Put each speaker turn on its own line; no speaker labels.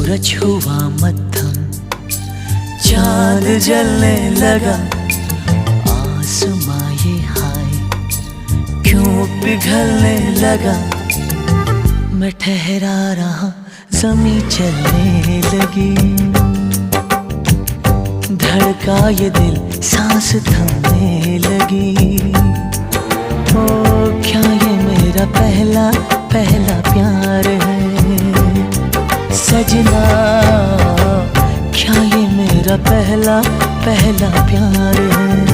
सूरज हुआ मद्धम, चांद जलने लगा, आसमां ये हाय क्यों पिघलने लगा। मैं ठहरा रहा, ज़मीं चलने लगी, धड़का ये दिल, सांस थमने लगी। ओ क्या ये मेरा पहला पहला प्यार है सजना, क्या ये मेरा पहला पहला प्यार है।